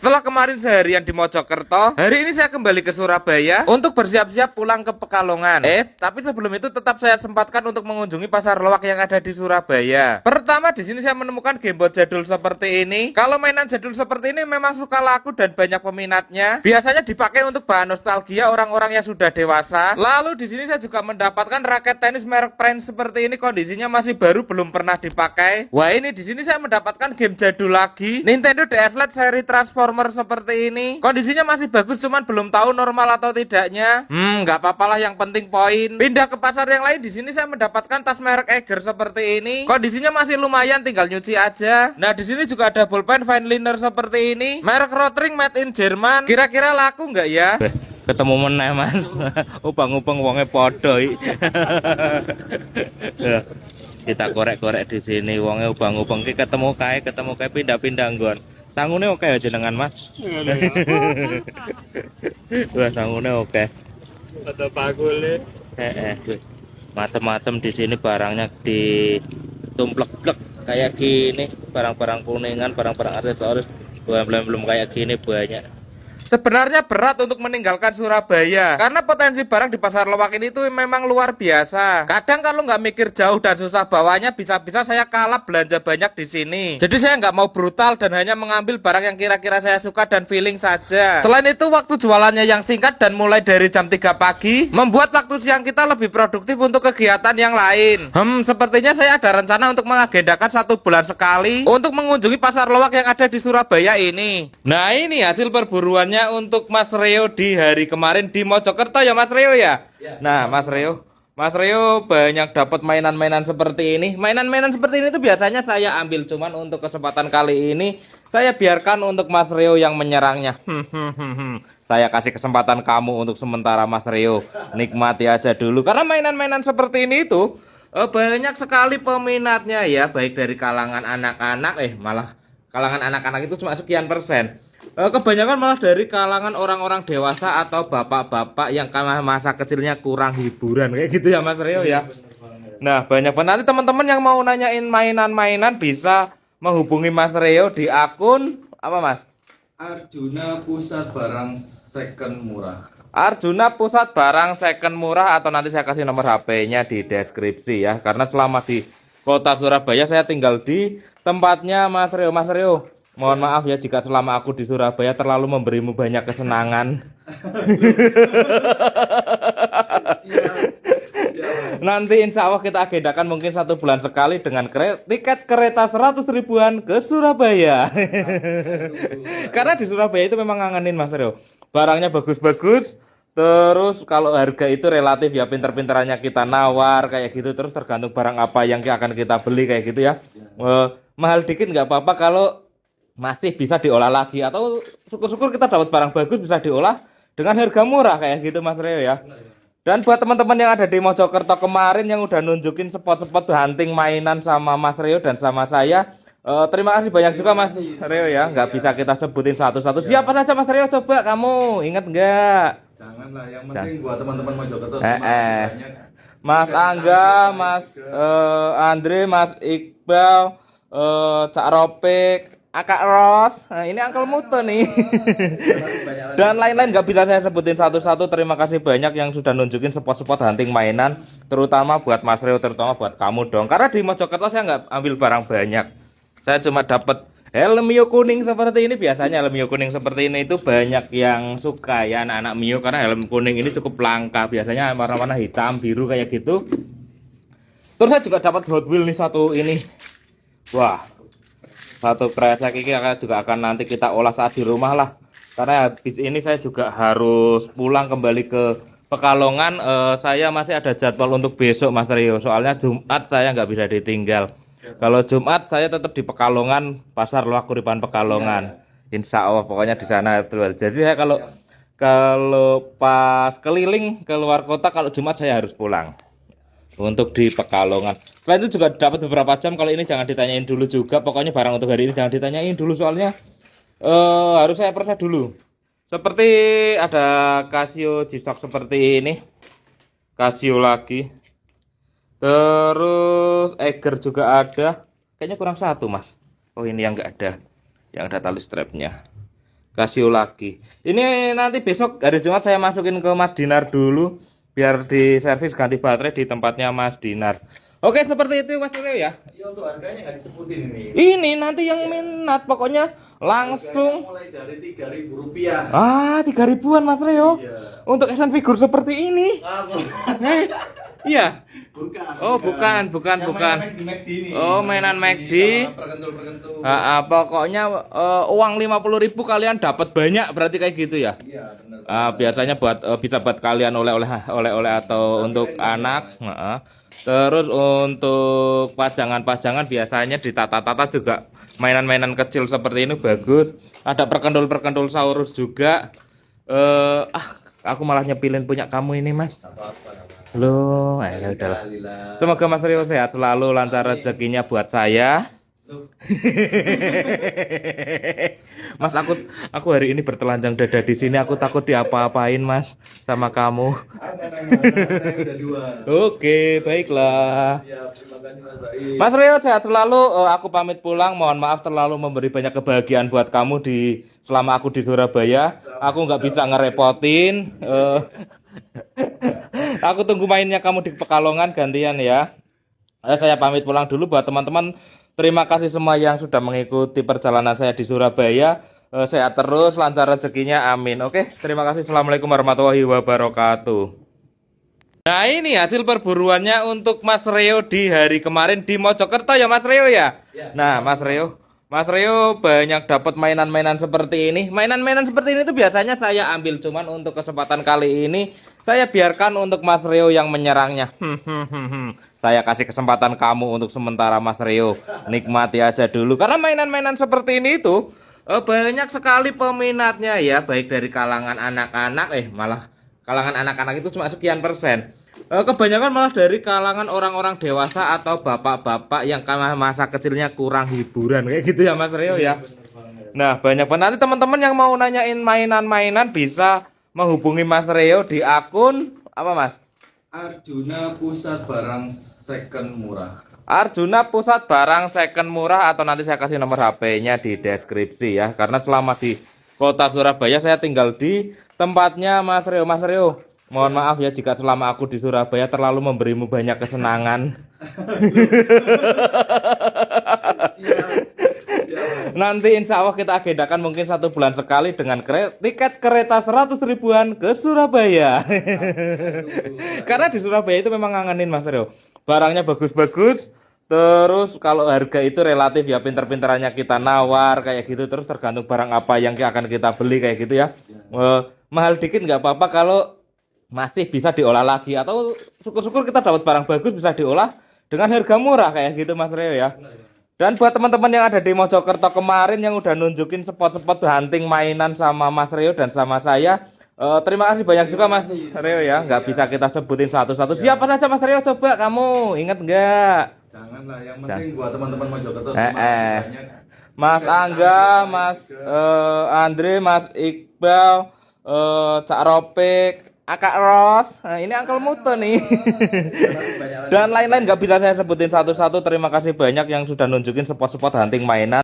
Setelah kemarin seharian di Mojokerto, hari ini saya kembali ke Surabaya untuk bersiap-siap pulang ke Pekalongan. Tapi sebelum itu tetap saya sempatkan untuk mengunjungi pasar loak yang ada di Surabaya. Pertama di sini saya menemukan gamebot jadul seperti ini. Kalau mainan jadul seperti ini memang suka laku dan banyak peminatnya. Biasanya dipakai untuk bahan nostalgia orang-orang yang sudah dewasa. Lalu di sini saya juga mendapatkan raket tenis merek Prince seperti ini, kondisinya masih baru, belum pernah dipakai. Wah, ini di sini saya mendapatkan game jadul lagi, Nintendo DS Lite seri Transformer seperti ini. Kondisinya masih bagus, cuman belum tahu normal atau tidaknya. Nggak apa-apalah, yang penting poin. Pindah ke pasar yang lain, di sini saya mendapatkan tas merek Eiger seperti ini. Kondisinya masih lumayan, tinggal nyuci aja. Nah, di sini juga ada bolpen fine liner seperti ini, merek Rotring made in Jerman. Kira-kira laku nggak ya? Ketemu meneh mas. Upang-upang wonge podo. Kita korek-korek di sini, wonge ubang-ubang ketemu kae pindah-pindah nggon. Sangune oke ya jenengan mas. Wah, sangune oke. Ada pakule. Macam-macam di sini barangnya ditumplek-plek kayak gini, barang-barang kuningan, barang-barang aksesoris, belum kayak gini banyak. Sebenarnya berat untuk meninggalkan Surabaya karena potensi barang di pasar loak ini tuh memang luar biasa. Kadang kalau nggak mikir jauh dan susah bawanya, bisa-bisa saya kalah belanja banyak di sini. Jadi saya nggak mau brutal dan hanya mengambil barang yang kira-kira saya suka dan feeling saja. Selain itu, waktu jualannya yang singkat dan mulai dari jam 3 pagi membuat waktu siang kita lebih produktif untuk kegiatan yang lain. Sepertinya saya ada rencana untuk mengagendakan 1 bulan sekali untuk mengunjungi pasar loak yang ada di Surabaya ini. Nah, ini hasil perburuannya untuk Mas Reo di hari kemarin di Mojokerto ya Mas Reo ya. Nah, Mas Reo banyak dapat mainan-mainan seperti ini. Mainan-mainan seperti ini tuh biasanya saya ambil, cuman untuk kesempatan kali ini saya biarkan untuk Mas Reo yang menyerangnya. Saya kasih kesempatan kamu untuk sementara Mas Reo. Nikmati aja dulu karena mainan-mainan seperti ini itu banyak sekali peminatnya ya, baik dari kalangan anak-anak, malah kalangan anak-anak itu cuma sekian persen. Kebanyakan malah dari kalangan orang-orang dewasa atau bapak-bapak yang masa kecilnya kurang hiburan kayak gitu ya Mas Reo ya. Nah, banyak banget. Nanti teman-teman yang mau nanyain mainan-mainan bisa menghubungi Mas Reo di akun apa Mas? Arjuna Pusat Barang Second Murah. Arjuna Pusat Barang Second Murah, atau nanti saya kasih nomor HP-nya di deskripsi ya. Karena selama di kota Surabaya saya tinggal di tempatnya Mas Reo. Mas Reo, mohon maaf ya jika selama aku di Surabaya terlalu memberimu banyak kesenangan. Nanti insya Allah kita agendakan mungkin 1 bulan sekali dengan tiket kereta 100 ribuan ke Surabaya. Karena di Surabaya itu memang ngangenin Mas Reo. Barangnya bagus-bagus. Terus kalau harga itu relatif ya, pinter-pinterannya kita nawar kayak gitu. Terus tergantung barang apa yang akan kita beli kayak gitu ya. Mahal dikit nggak apa-apa kalau masih bisa diolah lagi, atau syukur-syukur kita dapat barang bagus bisa diolah dengan harga murah kayak gitu Mas Reo ya. Dan buat teman-teman yang ada di Mojokerto kemarin yang udah nunjukin spot-spot hunting mainan sama Mas Reo dan sama saya, terima kasih banyak juga Mas Reo ya. Nggak bisa kita sebutin satu-satu. Siapa saja Mas Reo, coba kamu ingat nggak? Janganlah, yang penting buat teman-teman Mojokerto. Mas Angga, Mas Andre, Mas Iqbal, Cak Ropik, Akak Ros, nah ini Uncle Muto nih. Dan lain-lain nggak bisa saya sebutin satu-satu. Terima kasih banyak yang sudah nunjukin spot-spot hunting mainan, terutama buat Mas Reo, terutama buat kamu dong. Karena di Mojokerto saya nggak ambil barang banyak. Saya cuma dapat helm Mio kuning seperti ini. Biasanya helm Mio kuning seperti ini itu banyak yang suka ya, anak-anak Mio, karena helm kuning ini cukup langka. Biasanya warna-warna hitam, biru kayak gitu. Terus saya juga dapat Hot Wheel nih satu ini. Wah, satu kresek ini juga akan nanti kita olah saat di rumah lah. Karena habis ini saya juga harus pulang kembali ke Pekalongan. Saya masih ada jadwal untuk besok Mas Reo. Soalnya Jumat saya nggak bisa ditinggal. Kalau Jumat saya tetap di Pekalongan, Pasar Loak Kuripan Pekalongan. Insya Allah pokoknya di sana. Jadi saya kalau pas keliling ke luar kota, kalau Jumat saya harus pulang untuk di Pekalongan. Selain itu juga dapat beberapa jam. Kalau ini jangan ditanyain dulu juga. Pokoknya barang untuk hari ini jangan ditanyain dulu, soalnya harus saya periksa dulu. Seperti ada Casio G-Shock seperti ini, Casio lagi. Terus Eiger juga ada. Kayaknya kurang satu Mas. Oh, ini yang nggak ada, yang ada tali strapnya. Casio lagi. Ini nanti besok hari Jumat saya masukin ke Mas Dinar dulu biar diservis ganti baterai di tempatnya Mas Dinar. Oke, seperti itu Mas Leo ya. Iya, untuk harganya nggak disebutin ini. Ini nanti yang minat pokoknya langsung. Harganya mulai dari 3.000 rupiah. Ah, 3.000-an Mas Leo. Iya. Untuk action figure seperti ini. Apa? Iya. Bukan. Oh, bukan. Yang mainan McD ini. Oh, mainan McD. Perkentul-perkentul. Pokoknya uang 50.000 kalian dapat banyak berarti kayak gitu ya. Iya, benar. Biasanya buat bisa buat kalian oleh-oleh atau untuk anak. Terus untuk pajangan-pajangan biasanya ditata-tata juga mainan-mainan kecil seperti ini bagus. Ada perkentul-perkentul saurus juga. Aku malah nyepilin punya kamu ini Mas. Loh, ya udahlah. Semoga Mas Rio sehat selalu, lancar rezekinya buat saya. Mas, aku hari ini bertelanjang dada di sini. Aku takut diapa-apain Mas sama kamu. Saya udah 2. Oke, baiklah. Ya, terima kasih Mas Baim. Mas Rio sehat selalu. Aku pamit pulang. Mohon maaf terlalu memberi banyak kebahagiaan buat kamu selama aku di Surabaya. Aku nggak bisa ngerepotin. Aku tunggu mainnya kamu di Pekalongan gantian ya. Saya pamit pulang dulu buat teman-teman. Terima kasih semua yang sudah mengikuti perjalanan saya di Surabaya. Sehat terus, lancar rezekinya, amin. Oke, terima kasih. Assalamualaikum warahmatullahi wabarakatuh. Nah, ini hasil perburuannya untuk Mas Rio di hari kemarin di Mojokerto ya Mas Rio ya. Nah, Mas Rio banyak dapat mainan-mainan seperti ini. Mainan-mainan seperti ini tuh biasanya saya ambil, cuman untuk kesempatan kali ini saya biarkan untuk Mas Rio yang menyerangnya. Saya kasih kesempatan kamu untuk sementara Mas Rio. Nikmati aja dulu. Karena mainan-mainan seperti ini itu banyak sekali peminatnya ya. Baik dari kalangan anak-anak, malah kalangan anak-anak itu cuma sekian persen. Kebanyakan malah dari kalangan orang-orang dewasa atau bapak-bapak yang masa kecilnya kurang hiburan. Kayak gitu ya Mas Rio ya. Nah, banyak banget. Nanti teman-teman yang mau nanyain mainan-mainan bisa menghubungi Mas Rio di akun apa Mas? Arjuna Pusat Barang Second Murah. Arjuna Pusat Barang Second Murah, atau nanti saya kasih nomor HP-nya di deskripsi ya. Karena selama di kota Surabaya saya tinggal di tempatnya Mas Rio. Mas Rio, mohon maaf ya jika selama aku di Surabaya terlalu memberimu banyak kesenangan. Nanti insya Allah kita agendakan mungkin 1 bulan sekali dengan tiket kereta 100 ribuan ke Surabaya. Karena di Surabaya itu memang ngangenin Mas Rio. Barangnya bagus-bagus. Terus kalau harga itu relatif ya, pinter-pinterannya kita nawar kayak gitu. Terus tergantung barang apa yang akan kita beli kayak gitu ya. Mahal dikit nggak apa-apa kalau masih bisa diolah lagi. Atau syukur-syukur kita dapat barang bagus bisa diolah dengan harga murah kayak gitu Mas Rio ya. Dan buat teman-teman yang ada di Mojokerto kemarin yang udah nunjukin spot-spot hunting mainan sama Mas Rio dan sama saya, terima kasih banyak juga Mas Rio ya. Nggak bisa kita sebutin satu-satu. Siapa saja Mas Rio, coba kamu inget nggak? Janganlah, yang penting buat teman-teman Mojokerto terima kasih banyak. Mas Angga, Mas Andre, Mas Iqbal, Cak Ropik, Akak Ros, nah, ini Uncle Muto nih. Dan lain-lain nggak bisa saya sebutin satu-satu. Terima kasih banyak yang sudah nunjukin spot-spot hunting mainan.